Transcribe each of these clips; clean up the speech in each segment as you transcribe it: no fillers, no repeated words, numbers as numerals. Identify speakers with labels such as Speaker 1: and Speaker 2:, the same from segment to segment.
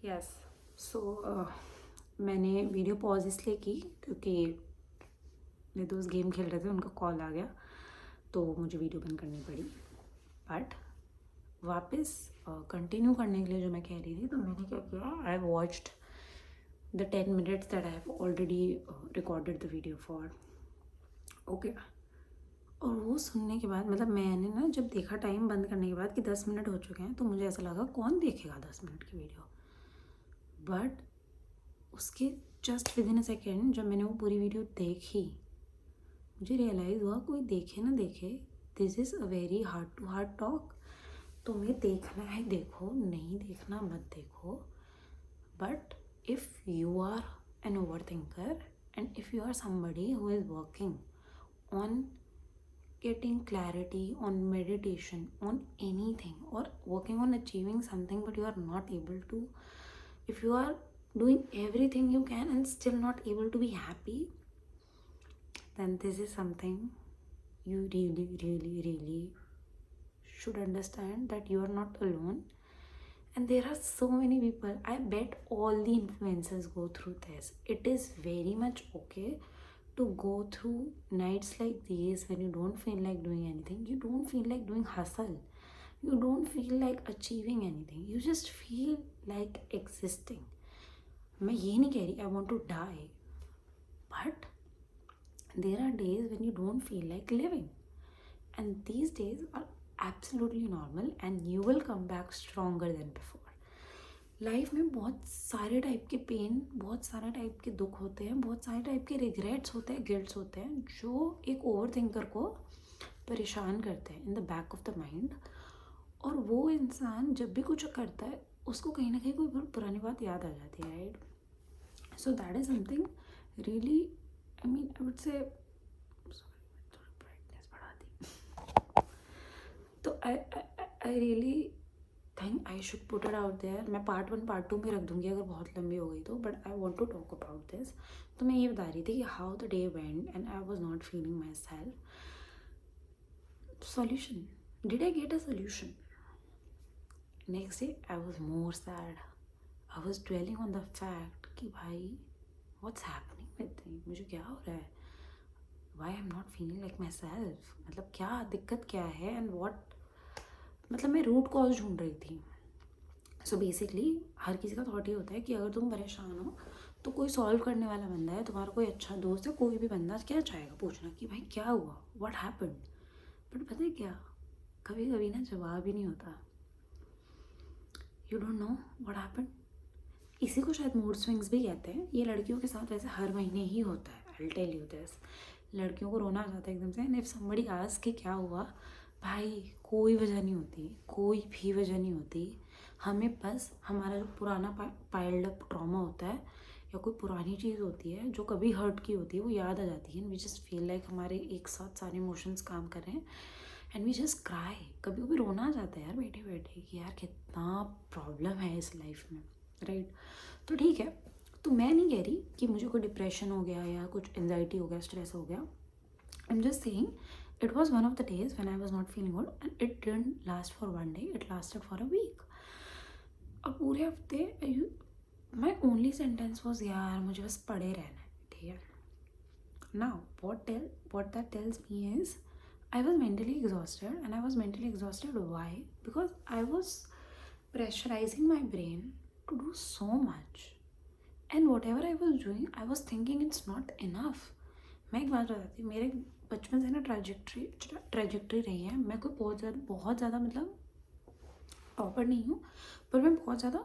Speaker 1: Yes. सो मैंने video pause इसलिए की क्योंकि मेरे दोस्त गेम खेल रहे थे, उनका कॉल आ गया तो मुझे वीडियो बंद करनी पड़ी। बट वापस कंटिन्यू करने के लिए जो मैं कह रही थी, तो मैंने क्या किया, I have watched the 10 minutes that I have already recorded the video for. Okay. और वो सुनने के बाद मतलब मैंने ना जब देखा टाइम बंद करने के बाद कि 10 मिनट हो चुके हैं, तो मुझे ऐसा लगा कौन देखेगा 10 मिनट की वीडियो। बट उसके just with in a second जब मैंने वो पूरी वीडियो देखी, मुझे रियलाइज़ हुआ कोई देखे ना देखे, this is a very heart to heart talk. तुम्हें देखना है देखो, नहीं देखना मत देखो। But if you are an overthinker and if you are somebody who is working on getting clarity, on meditation, on anything, or working on achieving something, but you are not able to, if you are doing everything you can and still not able to be happy, then this is something you really should understand, that you are not alone. And there are so many people, I bet all the influencers go through this. It is very much okay to go through nights like these when you don't feel like doing anything, you don't feel like doing hustle, you don't feel like achieving anything, you just feel like existing. मैं ये नहीं कह रही I want to die, but there are days when you don't feel like living, and these days are absolutely normal and you will come back stronger than before. Life में बहुत सारे type के pen, बहुत सारे type के दुख होते हैं, बहुत सारे टाइप के रिग्रेट्स होते हैं, गिल्ट्स होते हैं, जो एक ओवर थिंकर को परेशान करते हैं in the back of the mind. और वो इंसान जब भी कुछ करता है उसको कहीं ना कहीं कोई पुरानी बात याद आ जाती है, right? So that is something really, I mean I would say, थोड़ा ब्राइटनेस बढ़ा दी, तो I really think I should put it out there. मैं पार्ट 1 पार्ट 2 में रख दूंगी अगर बहुत लंबी हो गई तो, but I want to talk about this. तो मैं ये बता रही थी कि how the day went and I was not feeling myself. Solution. Did I get a solution? Next day I was more sad. I was dwelling on the fact कि भाई what's happening with me, मुझे क्या हो रहा है, why I'm not feeling like myself, मतलब क्या दिक्कत क्या है, and what, मतलब मैं रूट कॉज ढूंढ रही थी। सो बेसिकली हर किसी का थॉट ये होता है कि अगर तुम परेशान हो तो कोई सॉल्व करने वाला बंदा है, तुम्हारा कोई अच्छा दोस्त है, कोई भी बंदा क्या चाहेगा पूछना कि भाई क्या हुआ, व्हाट हैपेंड। बट पता है क्या, कभी कभी ना जवाब ही नहीं होता, you don't know what happened. इसी को शायद मूड स्विंग्स भी कहते हैं। ये लड़कियों के साथ वैसे हर महीने ही होता है, I will tell you this. लड़कियों को रोना आ जाता है एकदम से, एंड इफ समबडी आस्क कि क्या हुआ, भाई कोई वजह नहीं होती, कोई भी वजह नहीं होती। हमें बस हमारा जो पुराना पाइल्ड अप ट्रॉमा होता है या कोई पुरानी चीज़ होती है जो कभी हर्ट की होती है वो याद आ जाती है, and we just feel like हमारे एक साथ सारे इमोशंस काम कर रहे हैं, एंड वी जस्ट क्राई। कभी कभी रोना आ जाता है यार बैठे बैठे कि यार कितना प्रॉब्लम है इस लाइफ में, राइट? तो ठीक है, तो मैं नहीं कह रही कि मुझे कोई डिप्रेशन हो गया या कुछ एंजाइटी हो गया, स्ट्रेस हो गया। I am just saying it was one of the days when I was not feeling good, and it didn't last for one day, it lasted for a week. और पूरे हफ्ते माई ओनली सेंटेंस वॉज यार मुझे बस पड़े रहना है, ठीक है। Now what that tells me is I was mentally exhausted, and I was mentally exhausted why? Because I was pressurizing my brain to do so much, and whatever I was doing I was thinking it's not enough. मैं एक बात बताती हूँ, मेरे बचपन से ना trajectory रही है। मैं कोई बहुत ज़्यादा मतलब टॉपर नहीं हूँ, पर मैं बहुत ज़्यादा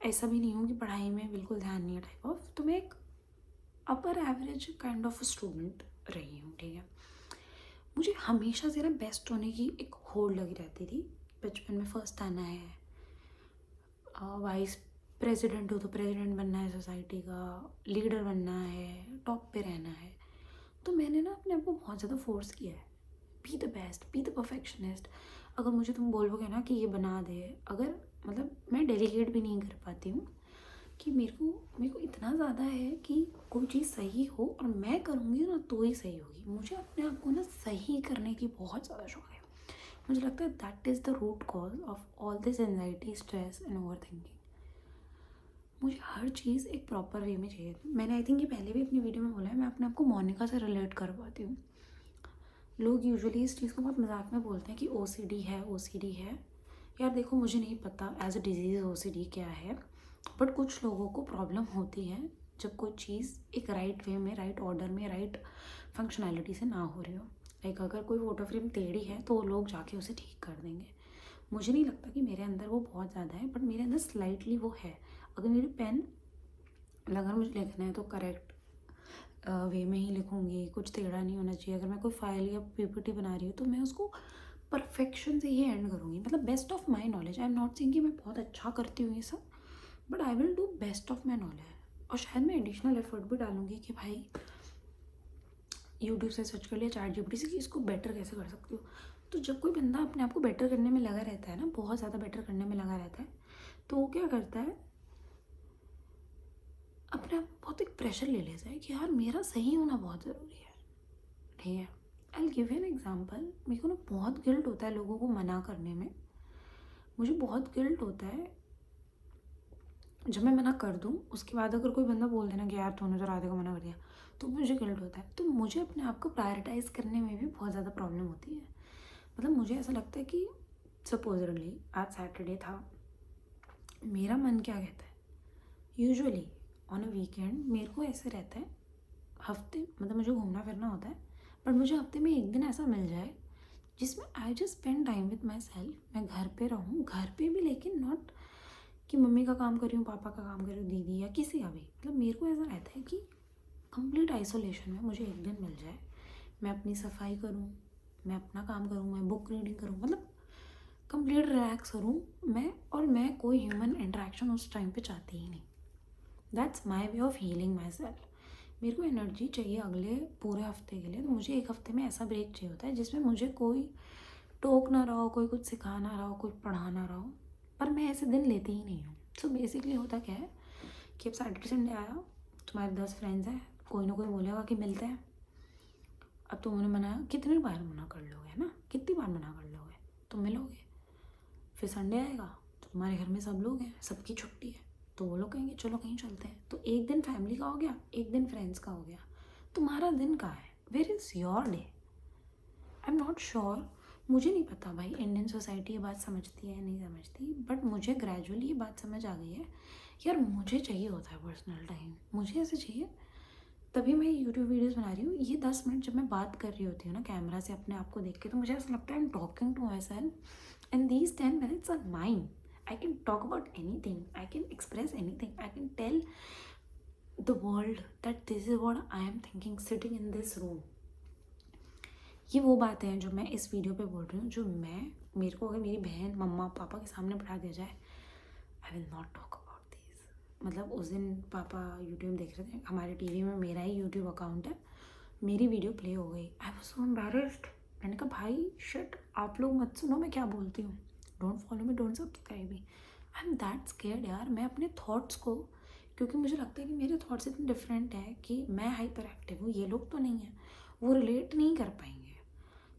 Speaker 1: ऐसा भी नहीं हूँ कि पढ़ाई में बिल्कुल ध्यान नहीं है टाइप ऑफ। तो मैं एक अपर एवरेज काइंड ऑफ स्टूडेंट रही हूँ, ठीक है। मुझे हमेशा से ना बेस्ट होने की एक होड़ लगी रहती थी। बचपन में फर्स्ट आना है, वाइस प्रेसिडेंट हो तो प्रेसिडेंट बनना है सोसाइटी का, लीडर बनना है, टॉप पे रहना है। तो मैंने ना अपने आप को बहुत ज़्यादा फोर्स किया है, be the best, be the perfectionist. अगर मुझे तुम बोलोगे ना कि ये बना दे, अगर मतलब मैं डेलीगेट भी नहीं कर पाती हूँ कि मेरे को इतना ज़्यादा है कि कोई चीज़ सही हो और मैं करूँगी ना तो ही सही होगी। मुझे अपने आप को ना सही करने की बहुत ज़्यादा शौक है। मुझे लगता है that is the root cause of all this anxiety, stress and overthinking. मुझे हर चीज़ एक प्रॉपर वे में चाहिए। मैंने आई थिंक ये पहले भी अपनी वीडियो में बोला है, मैं अपने आप को मोनिका से रिलेट कर पाती हूँ। लोग यूजुअली इस चीज़ को बहुत मजाक में बोलते हैं कि ओसीडी है, ओसीडी है। यार देखो, मुझे नहीं पता एज अ डिजीज़ ओसीडी क्या है, बट कुछ लोगों को प्रॉब्लम होती है जब कोई चीज़ एक राइट वे में, राइट ऑर्डर में, राइट फंक्शनैलिटी से ना हो रही हो। लाइक अगर कोई फोटो फ्रेम टेढ़ी है तो वो लोग जाके उसे ठीक कर देंगे। मुझे नहीं लगता कि मेरे अंदर वो बहुत ज़्यादा है, बट मेरे अंदर स्लाइटली वो है। अगर मेरी पेन, अगर मुझे लिखना है तो करेक्ट वे में ही लिखूँगी, कुछ टेढ़ा नहीं होना चाहिए। अगर मैं कोई फाइल या पीपीटी बना रही हूँ तो मैं उसको परफेक्शन से ही एंड करूँगी, मतलब best of my knowledge. I am not saying कि मैं बहुत अच्छा करती हूँ ये सब, but I will do best of my knowledge. और शायद मैं एडिशनल एफर्ट भी डालूंगी कि भाई यूट्यूब से सर्च कर लिया, चैट जीपीटी से, कि इसको बेटर कैसे कर सकती हो। तो जब कोई बंदा अपने आप को बेटर करने में लगा रहता है ना, बहुत ज़्यादा बेटर करने में लगा रहता है, तो वो क्या करता है, अपने आप को बहुत एक प्रेशर ले लेता है कि यार मेरा सही होना बहुत ज़रूरी है। ठीक है, आई गिव एन एग्जाम्पल। मेरे को ना बहुत गिल्ट होता है लोगों को मना करने में। मुझे बहुत गिल्ट होता है जब मैं मना कर दूँ, उसके बाद अगर कोई बंदा बोल देना कि यार तूने तो राधे को मना कर दिया, तो मुझे गिल्ट होता है। तो मुझे अपने आप को प्रायोरिटाइज़ करने में भी बहुत ज़्यादा प्रॉब्लम होती है। मतलब मुझे ऐसा लगता है कि सपोजली आज सैटरडे था, मेरा मन क्या कहता है, यूजुअली ऑन अ वीकेंड मेरे को ऐसे रहता है, हफ्ते मतलब मुझे घूमना फिरना होता है, बट मुझे हफ्ते में एक दिन ऐसा मिल जाए जिसमें I just spend time with my self. मैं घर पे रहूँ, घर पे भी, लेकिन नॉट कि मम्मी का काम कर रही हूँ, पापा का काम कर रही हूँ, दीदी या किसी का भी। मतलब मेरे को ऐसा रहता है कि कंप्लीट आइसोलेशन में मुझे एक दिन मिल जाए, मैं अपनी सफाई करूँ, मैं अपना काम करूँ, मैं बुक रीडिंग करूँ, मतलब कंप्लीट रिलैक्स करूँ मैं। और मैं कोई ह्यूमन इंटरेक्शन उस टाइम पे चाहती ही नहीं। That's my way of healing my self. मेरे को एनर्जी चाहिए अगले पूरे हफ्ते के लिए, तो मुझे एक हफ्ते में ऐसा ब्रेक चाहिए होता है जिसमें मुझे कोई टोक ना रहा हो, कोई कुछ सिखा ना रहा हो, कोई पढ़ा ना रहा हो। पर मैं ऐसे दिन लेती ही नहीं हूँ। सो बेसिकली होता क्या है कि अब सैटरडे संडे आया, तुम्हारे 10 फ्रेंड्स हैं, कोई ना कोई बोलेगा कि मिलते हैं। अब तुमने मना, कितनी बार मना कर लोगे, है ना, कितनी बार मना कर लोगे, तुम मिलोगे। फिर संडे आएगा तो तुम्हारे घर में सब लोग हैं, सबकी छुट्टी है, तो वो लोग कहेंगे चलो कहीं चलते हैं। तो एक दिन फैमिली का हो गया, एक दिन फ्रेंड्स का हो गया। तुम्हारा दिन कहाँ है, where is your day? I am not sure. मुझे नहीं पता भाई इंडियन सोसाइटी ये बात समझती है या नहीं समझती, बट मुझे ग्रेजुअली ये बात समझ आ गई है। यार मुझे चाहिए होता है पर्सनल टाइम, मुझे ऐसे चाहिए। तभी मैं यूट्यूब वीडियोस बना रही हूँ। ये 10 मिनट जब मैं बात कर रही होती हूँ ना कैमरा से अपने आप को देख के, तो मुझे ऐसा लगता है I am talking to myself, and these 10 minutes are mine. I can talk about anything, I can express anything, I can tell the world that this is what I am thinking sitting in this room. ये वो बातें हैं जो मैं इस video पे बोल रही हूँ, जो मेरे को अगर मेरी बहन मम्मा पापा के सामने बैठा दिया जाए, I will not talk about this. मतलब उस दिन पापा यूट्यूब देख रहे थे, हमारे टीवी में मेरा ही यूट्यूब अकाउंट है, मेरी वीडियो प्ले हो गई। I was so embarrassed. मैंने कहा भाई शिट, आप लोग मत सुनो मैं क्या बोलती हूँ, don't follow me, don't subscribe me. I am that scared यार। मैं अपने थॉट्स को, क्योंकि मुझे लगता है कि मेरे थॉट्स इतने डिफरेंट है कि मैं हाइपर एक्टिव हूँ, ये लोग तो नहीं है, वो रिलेट नहीं कर पाएंगे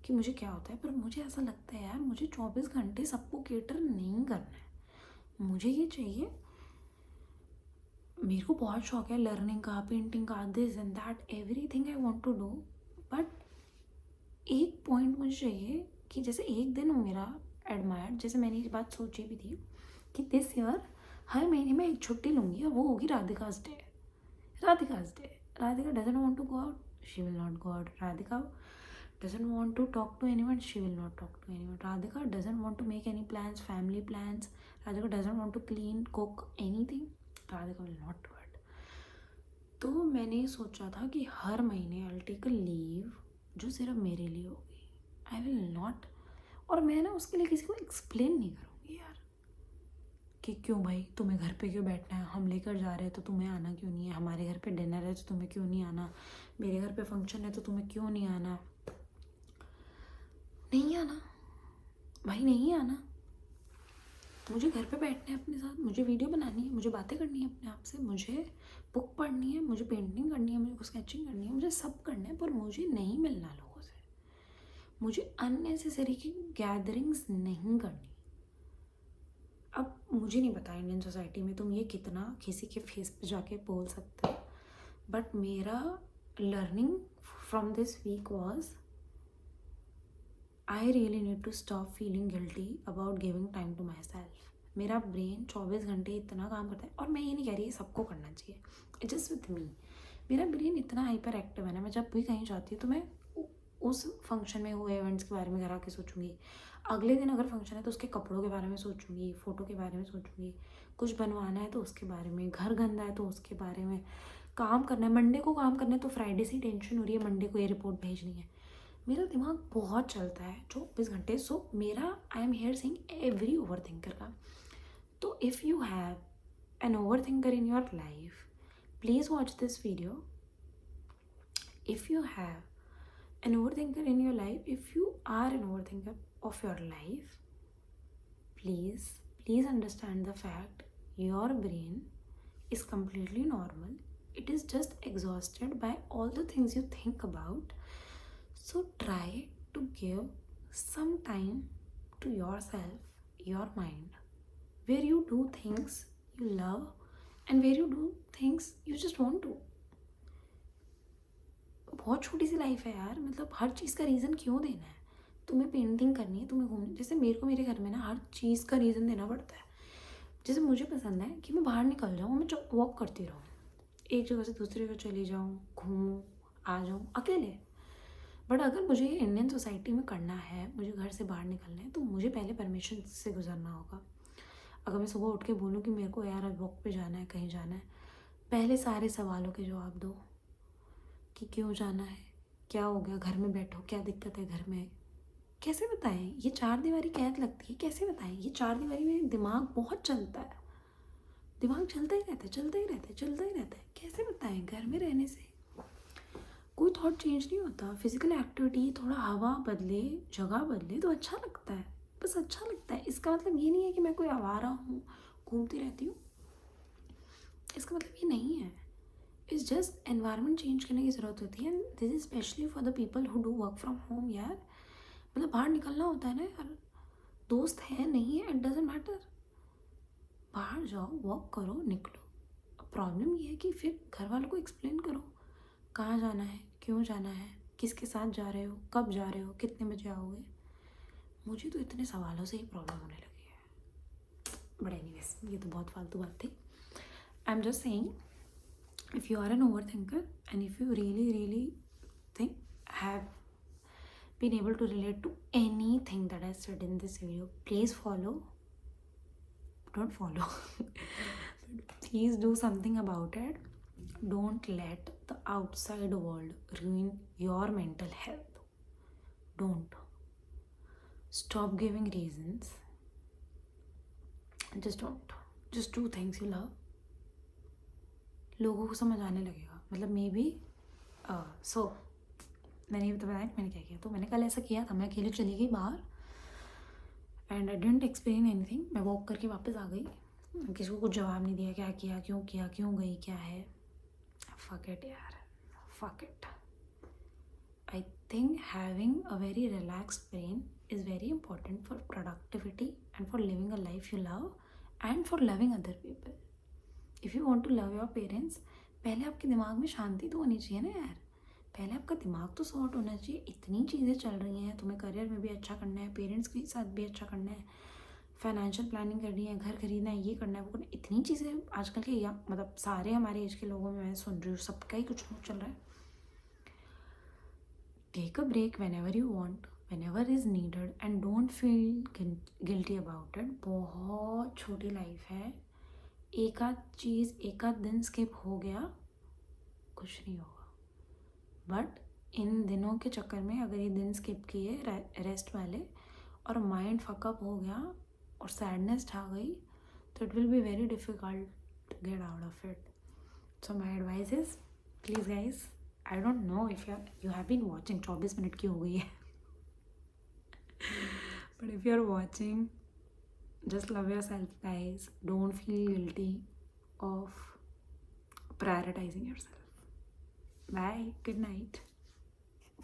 Speaker 1: कि मुझे क्या होता है। पर मुझे ऐसा लगता है यार, मुझे 24 घंटे सबको केटर नहीं करना है। मुझे ये चाहिए, मेरे को बहुत शौक है लर्निंग का, पेंटिंग का, this and that, everything I want to do. But एक पॉइंट मुझे चाहिए कि जैसे एक दिन हो मेरा एडमायर्ड, जैसे मैंने ये बात सोची भी थी कि दिस ईयर हर महीने में एक छुट्टी लूँगी, और वो होगी Radhika's day. Radhika's day, Radhika doesn't want to go out, she will not go out. Radhika doesn't want to talk to anyone, she will not talk to anyone. Radhika doesn't want to make any plans, family plans. Radhika doesn't want to clean, cook, anything. Radhika will not do it. तो मैंने सोचा था कि हर महीने I'll take a leave जो सिर्फ मेरे लिए होगी। I will not, और मैं ना उसके लिए किसी को एक्सप्लेन नहीं करूँगी यार कि क्यों भाई तुम्हें घर पे क्यों बैठना है, हम लेकर जा रहे हैं तो तुम्हें आना क्यों नहीं है, हमारे घर पे डिनर है तो तुम्हें क्यों नहीं आना, मेरे घर पे फंक्शन है तो तुम्हें क्यों नहीं आना। नहीं आना भाई, नहीं आना। मुझे घर पे बैठना है अपने साथ, मुझे वीडियो बनानी है, मुझे बातें करनी है अपने आप से, मुझे बुक पढ़नी है, मुझे पेंटिंग करनी है, मुझे स्केचिंग करनी है, मुझे सब करना है। पर मुझे नहीं मिलना लोगों से, मुझे अननेसेसरी की गैदरिंग्स नहीं करनी। अब मुझे नहीं पता इंडियन सोसाइटी में तुम ये कितना किसी के फेस पे जाके बोल सकते हो, बट मेरा learning from this week was I really need to stop feeling guilty about giving time to myself. मेरा ब्रेन 24 घंटे इतना काम करता है, और मैं ये नहीं कह रही सबको करना चाहिए, इट जस्ट विथ मी। मेरा ब्रेन इतना हाइपर एक्टिव है ना, मैं जब भी कहीं जाती हूँ तो मैं उस फंक्शन में हुए इवेंट्स के बारे में घर आके सोचूंगी, अगले दिन अगर फंक्शन है तो उसके कपड़ों के बारे में सोचूंगी, फ़ोटो के बारे में सोचूंगी, कुछ बनवाना है तो उसके बारे में, घर गंदा है तो उसके बारे में, काम करना है मंडे को, काम करना है तो फ्राइडे से ही टेंशन हो रही है मंडे को ये रिपोर्ट भेजनी है। मेरा दिमाग बहुत चलता है 24 घंटे। सो मेरा I am here saying every over thinker का, तो if you have an over thinker in your life, please watch this video. If you have an overthinker in your life, if you are an overthinker of your life, please understand the fact your brain is completely normal. It is just exhausted by all the things you think about. So try to give some time to yourself, your mind, where you do things you love and where you do things you just want to. बहुत छोटी सी life है यार, मतलब हर चीज़ का reason क्यों देना है? तुम्हें पेंटिंग करनी है, तुम्हें घूमने, जैसे मेरे को मेरे घर में ना हर चीज़ का रीज़न देना पड़ता है। जैसे मुझे पसंद है कि मैं बाहर निकल जाऊँ, मैं वॉक करती रहूँ, एक जगह से दूसरी जगह चली जाऊँ, घूमूँ, आ जाऊँ अकेले। बट अगर मुझे इंडियन सोसाइटी में करना है, मुझे घर से बाहर निकलना है, तो मुझे पहले परमिशन से गुजरना होगा। अगर मैं सुबह उठ के बोलूँ कि मेरे को यार अब वॉक पे जाना है, कहीं जाना है, पहले सारे सवालों के जवाब दो कि क्यों जाना है, क्या हो गया, घर में बैठो, क्या दिक्कत है घर में, कैसे बताएं? ये 4 दीवारी कैद लगती है, कैसे बताएं? ये 4 दीवारी में दिमाग बहुत चलता है, दिमाग चलता ही रहता है, चलता ही रहता है, चलता ही रहता है, कैसे बताएं? घर में रहने से कोई थॉट चेंज नहीं होता। फिजिकल एक्टिविटी, थोड़ा हवा बदले, जगह बदले तो अच्छा लगता है, बस अच्छा लगता है। इसका मतलब ये नहीं है कि मैं कोई आवारा हूँ, घूमती रहती हूँ, इसका मतलब ये नहीं है। इट्स जस्ट एनवायरनमेंट चेंज करने की ज़रूरत होती है, and this is specially for the people who do work from home. यार मतलब बाहर निकलना होता है ना यार, दोस्त है नहीं है, इट डजेंट मैटर, बाहर जाओ, वॉक करो, निकलो। प्रॉब्लम ये है कि फिर घर वालों को एक्सप्लेन करो कहाँ जाना है, क्यों जाना है, किसके साथ जा रहे हो, कब जा रहे हो, कितने बजे आओगे। मुझे तो इतने सवालों से ही प्रॉब्लम होने लगी है। बट एनीवेज, ये तो बहुत फालतू बात थी। आई am just saying, if you are an overthinker and if you really think have been able to relate to anything that I said in this video, please don't follow please do something about it. Don't let the outside world ruin your mental health. Don't stop giving reasons, just do things you love. लोगों को समझ आने लगेगा, मतलब may be सो मैंने ये तो बताया कि मैंने क्या किया। तो मैंने कल ऐसा किया था, मैं अकेले चली गई बाहर and I didn't explain anything. मैं वॉक करके वापस आ गई, किसी को कुछ जवाब नहीं दिया, क्या किया, क्यों गई, क्या है, फक इट यार, fuck it. I think having a very relaxed brain is very important for productivity and for living a life you love and for loving other people. If you want to love your parents, पहले आपके दिमाग में शांति तो होनी चाहिए ना यार, पहले आपका दिमाग तो सॉर्ट होना चाहिए। इतनी चीज़ें चल रही हैं, तुम्हें करियर में भी अच्छा करना है, पेरेंट्स के साथ भी अच्छा करना है, फाइनेंशियल प्लानिंग करनी है, घर खरीदना है, ये करना है, वो करना है, इतनी चीज़ें आजकल के या मतलब सारे हमारे एज के लोगों में मैं सुन रही हूँ, सबका ही कुछ चल रहा है। Take a break whenever you want, whenever is needed, and don't feel guilty about it. बहुत छोटी लाइफ है, एक आध चीज़, एक आध दिन स्किप हो गया, कुछ नहीं होगा। बट इन दिनों के चक्कर में अगर ये दिन स्किप किए रेस्ट वाले और माइंड फकअप हो गया और सैडनेस छा गई, तो it will be very difficult to get out of it. So my advice is, please guys, I don't know if you have been watching, 24 minute की हो गई है but if you are watching, just love yourself guys, don't feel guilty of prioritizing yourself. Bye, good night.